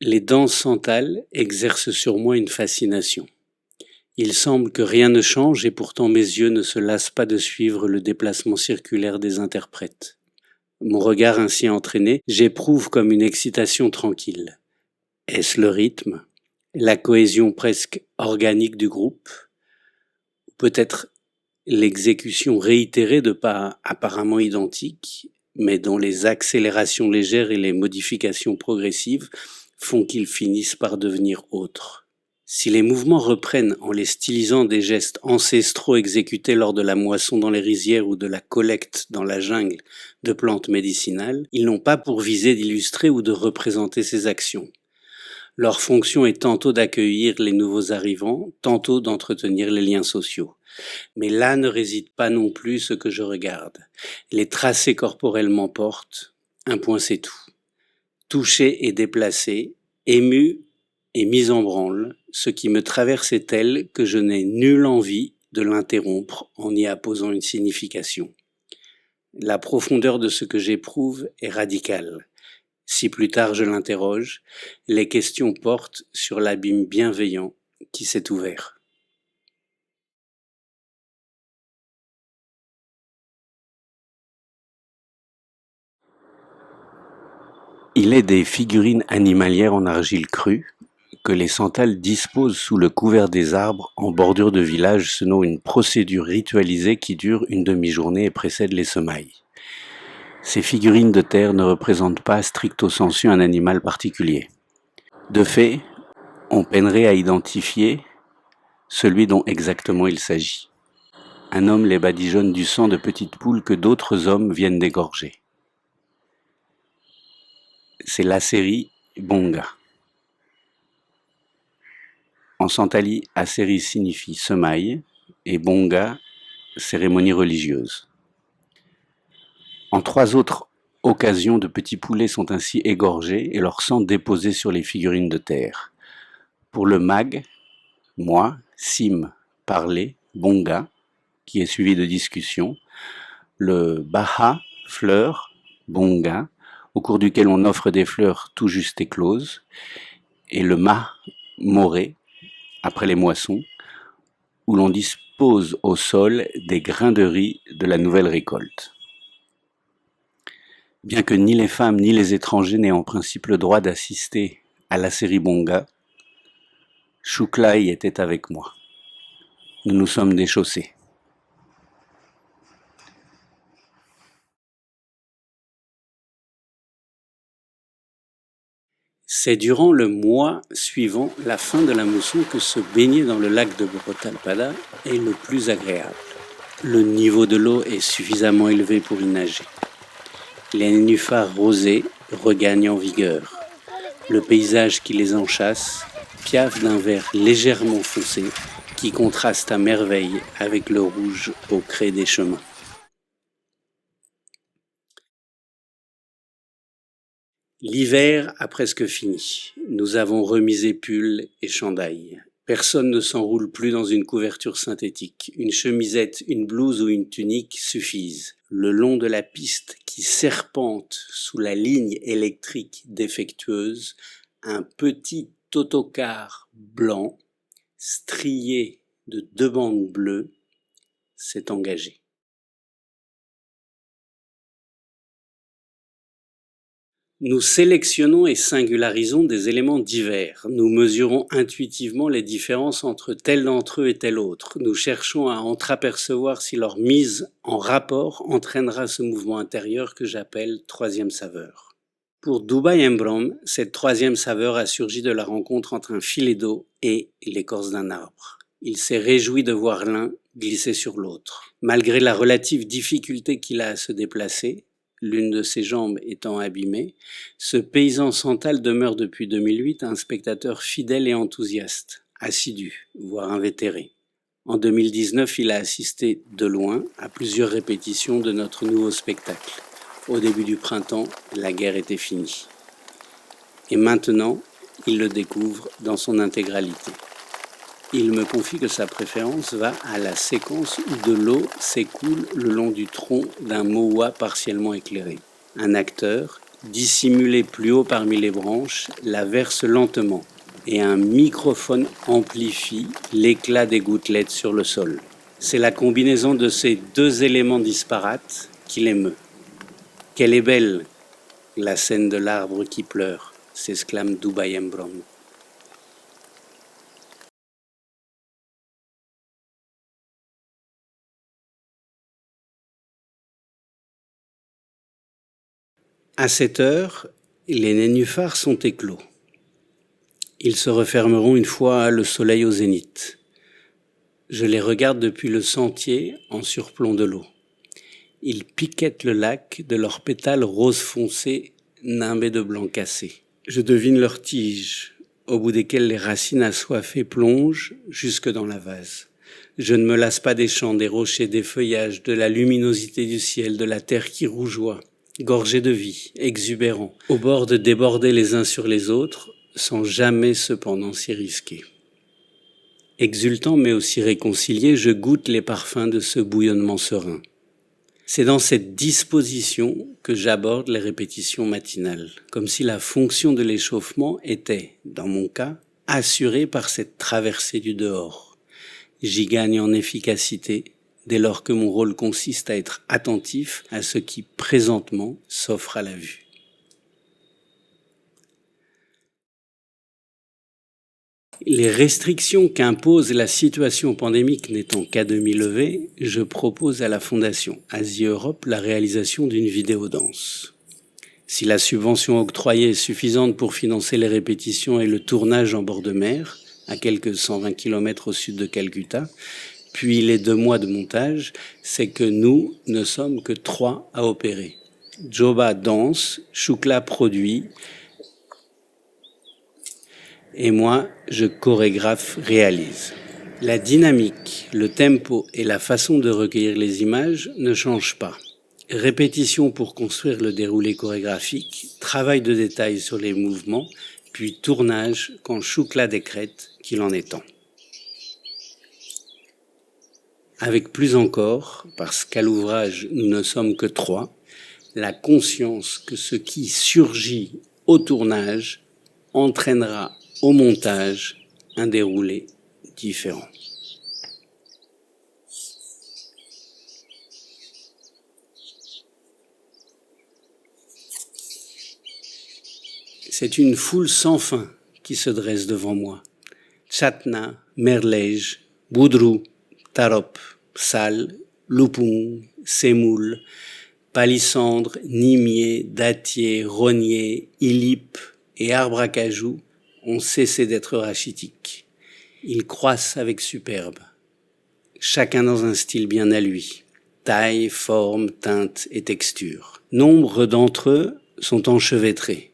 Les danses santales exercent sur moi une fascination. Il semble que rien ne change et pourtant mes yeux ne se lassent pas de suivre le déplacement circulaire des interprètes. Mon regard ainsi entraîné, j'éprouve comme une excitation tranquille. Est-ce le rythme, la cohésion presque organique du groupe, ou peut-être l'exécution réitérée de pas apparemment identiques, mais dont les accélérations légères et les modifications progressives font qu'ils finissent par devenir autres. Si les mouvements reprennent en les stylisant des gestes ancestraux exécutés lors de la moisson dans les rizières ou de la collecte dans la jungle de plantes médicinales, ils n'ont pas pour visée d'illustrer ou de représenter ces actions. Leur fonction est tantôt d'accueillir les nouveaux arrivants, tantôt d'entretenir les liens sociaux. Mais là ne réside pas non plus ce que je regarde. Les tracés corporels m'emportent, un point c'est tout. Touché et déplacé, ému et mis en branle, ce qui me traverse est tel que je n'ai nulle envie de l'interrompre en y apposant une signification. La profondeur de ce que j'éprouve est radicale. Si plus tard je l'interroge, les questions portent sur l'abîme bienveillant qui s'est ouvert. Il est des figurines animalières en argile crue que les santales disposent sous le couvert des arbres en bordure de village selon une procédure ritualisée qui dure une demi-journée et précède les semailles. Ces figurines de terre ne représentent pas stricto sensu un animal particulier. De fait, on peinerait à identifier celui dont exactement il s'agit. Un homme les badigeonne du sang de petites poules que d'autres hommes viennent d'égorger. C'est la série Bonga. En santali, Aseri signifie semaille et Bonga, cérémonie religieuse. En 3 autres occasions, de petits poulets sont ainsi égorgés et leur sang déposé sur les figurines de terre. Pour le mag, moi, sim, parler, Bonga, qui est suivi de discussion, le baha, fleur, Bonga, au cours duquel on offre des fleurs tout juste écloses, et le ma, moré, après les moissons, où l'on dispose au sol des grains de riz de la nouvelle récolte. Bien que ni les femmes ni les étrangers n'aient en principe le droit d'assister à la série Bonga, Shuklai était avec moi. Nous nous sommes déchaussés. C'est durant le mois suivant la fin de la mousson que se baigner dans le lac de Brotalpada est le plus agréable. Le niveau de l'eau est suffisamment élevé pour y nager. Les nénuphars rosés regagnent en vigueur. Le paysage qui les enchâsse piaffe d'un vert légèrement foncé qui contraste à merveille avec le rouge au cré des chemins. L'hiver a presque fini. Nous avons remisé pulls et chandail. Personne ne s'enroule plus dans une couverture synthétique. Une chemisette, une blouse ou une tunique suffisent. Le long de la piste qui serpente sous la ligne électrique défectueuse, un petit autocar blanc, strié de 2 bandes bleues, s'est engagé. Nous sélectionnons et singularisons des éléments divers. Nous mesurons intuitivement les différences entre tel d'entre eux et tel autre. Nous cherchons à entreapercevoir si leur mise en rapport entraînera ce mouvement intérieur que j'appelle troisième saveur. Pour Dubai Mbrom, cette troisième saveur a surgi de la rencontre entre un filet d'eau et l'écorce d'un arbre. Il s'est réjoui de voir l'un glisser sur l'autre. Malgré la relative difficulté qu'il a à se déplacer, l'une de ses jambes étant abîmée, ce paysan santal demeure depuis 2008 un spectateur fidèle et enthousiaste, assidu, voire invétéré. En 2019, il a assisté de loin à plusieurs répétitions de notre nouveau spectacle. Au début du printemps, la guerre était finie. Et maintenant, il le découvre dans son intégralité. Il me confie que sa préférence va à la séquence où de l'eau s'écoule le long du tronc d'un moa partiellement éclairé. Un acteur, dissimulée plus haut parmi les branches, la verse lentement et un microphone amplifie l'éclat des gouttelettes sur le sol. C'est la combinaison de ces deux éléments disparates qui l'émeut. Quelle est belle la scène de l'arbre qui pleure, s'exclame Dubai Embrom. À cette heure, les nénuphars sont éclos. Ils se refermeront une fois le soleil au zénith. Je les regarde depuis le sentier en surplomb de l'eau. Ils piquettent le lac de leurs pétales rose foncé nimbés de blanc cassé. Je devine leurs tiges, au bout desquelles les racines assoiffées plongent jusque dans la vase. Je ne me lasse pas des champs, des rochers, des feuillages, de la luminosité du ciel, de la terre qui rougeoie, gorgés de vie, exubérants, au bord de déborder les uns sur les autres, sans jamais cependant s'y risquer. Exultant mais aussi réconcilié, je goûte les parfums de ce bouillonnement serein. C'est dans cette disposition que j'aborde les répétitions matinales, comme si la fonction de l'échauffement était, dans mon cas, assurée par cette traversée du dehors. J'y gagne en efficacité dès lors que mon rôle consiste à être attentif à ce qui présentement s'offre à la vue. Les restrictions qu'impose la situation pandémique n'étant qu'à demi levées, je propose à la Fondation Asie-Europe la réalisation d'une vidéodanse. Si la subvention octroyée est suffisante pour financer les répétitions et le tournage en bord de mer, à quelques 120 km au sud de Calcutta, puis les 2 mois de montage, c'est que nous ne sommes que 3 à opérer. Joba danse, Shukla produit, et moi, je chorégraphe, réalise. La dynamique, le tempo et la façon de recueillir les images ne changent pas. Répétition pour construire le déroulé chorégraphique, travail de détail sur les mouvements, puis tournage quand Shukla décrète qu'il en est temps. Avec plus encore, parce qu'à l'ouvrage nous ne sommes que 3, la conscience que ce qui surgit au tournage entraînera au montage un déroulé différent. C'est une foule sans fin qui se dresse devant moi. Chatna, Merlej, Boudrou, Tarop, Sal, Lupung, Semoul, palissandre, nimier, dattier, rognier, ilip et arbre à cajou ont cessé d'être rachitiques. Ils croissent avec superbe, chacun dans un style bien à lui, taille, forme, teinte et texture. Nombre d'entre eux sont enchevêtrés.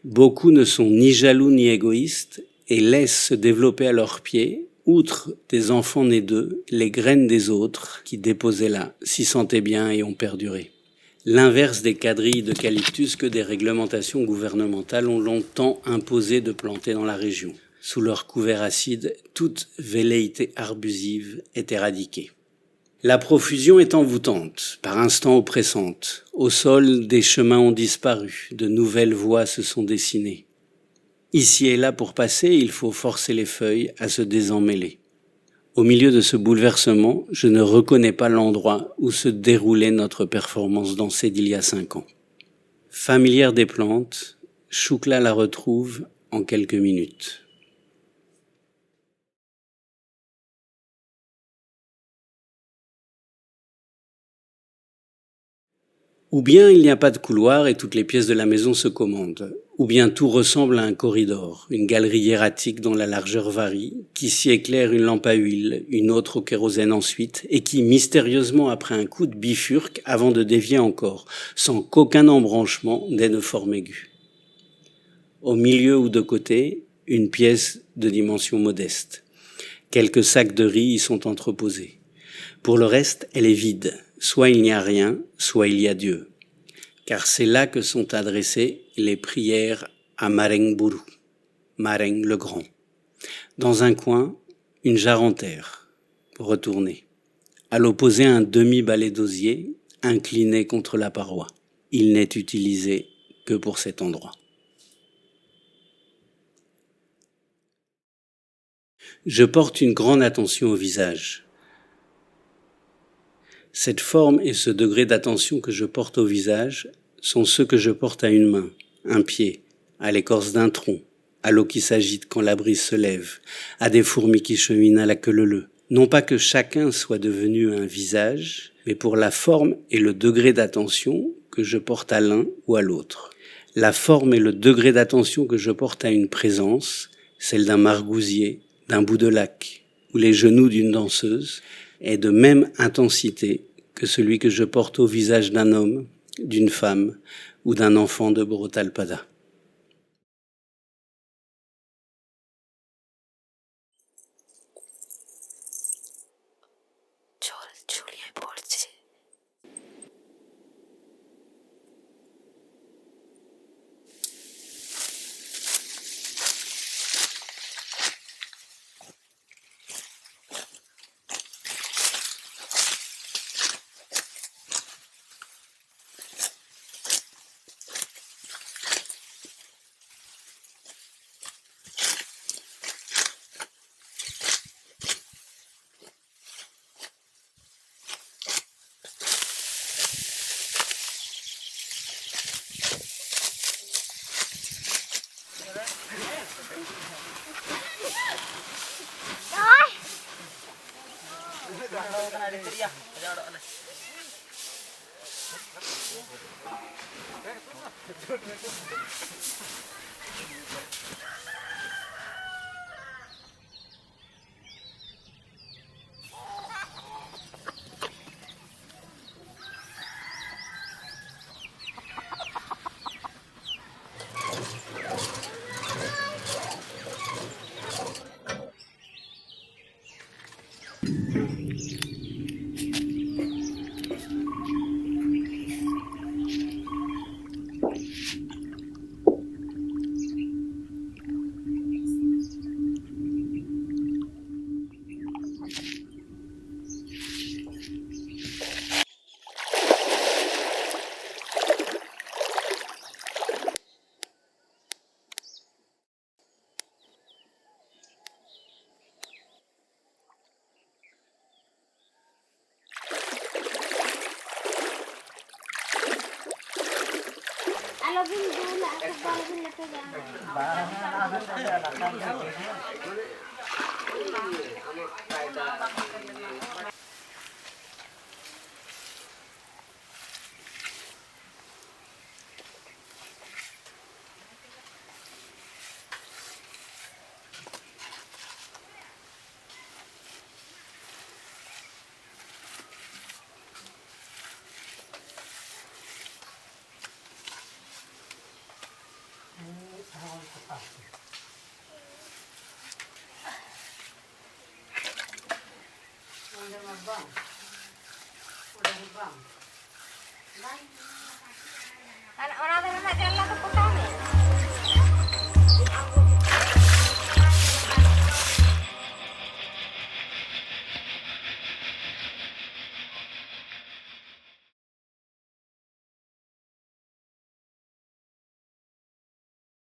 Beaucoup ne sont ni jaloux ni égoïstes et laissent se développer à leurs pieds, outre des enfants nés d'eux, les graines des autres qui déposaient là, s'y sentaient bien et ont perduré. L'inverse des quadrilles d'eucalyptus que des réglementations gouvernementales ont longtemps imposé de planter dans la région. Sous leur couvert acide, toute velléité arbusive est éradiquée. La profusion est envoûtante, par instants oppressante. Au sol, des chemins ont disparu, de nouvelles voies se sont dessinées. Ici et là, pour passer, il faut forcer les feuilles à se déemmêler. Au milieu de ce bouleversement, je ne reconnais pas l'endroit où se déroulait notre performance dansée d'il y a 5 ans. Familière des plantes, Shukla la retrouve en quelques minutes. Ou bien il n'y a pas de couloir et toutes les pièces de la maison se commandent. Ou bien tout ressemble à un corridor, une galerie hiératique dont la largeur varie, qui s'y éclaire une lampe à huile, une autre au kérosène ensuite, et qui, mystérieusement après un coup de bifurque avant de dévier encore, sans qu'aucun embranchement n'ait de forme aiguë. Au milieu ou de côté, une pièce de dimension modeste. Quelques sacs de riz y sont entreposés. Pour le reste, elle est vide. Soit il n'y a rien, soit il y a Dieu. Car c'est là que sont adressées les prières à Mareng Buru, Mareng le Grand. Dans un coin, une jarre en terre, pour retourner. À l'opposé, un demi-balai d'osier, incliné contre la paroi. Il n'est utilisé que pour cet endroit. Je porte une grande attention au visage. Cette forme et ce degré d'attention que je porte au visage sont ceux que je porte à une main, un pied, à l'écorce d'un tronc, à l'eau qui s'agite quand la brise se lève, à des fourmis qui cheminent à la queue leu-leu. Non pas que chacun soit devenu un visage, mais pour la forme et le degré d'attention que je porte à l'un ou à l'autre. La forme et le degré d'attention que je porte à une présence, celle d'un margousier, d'un bout de lac, ou les genoux d'une danseuse, est de même intensité que celui que je porte au visage d'un homme, d'une femme ou d'un enfant de Borotalpada. Orang-orang nak jalan ke petang ni.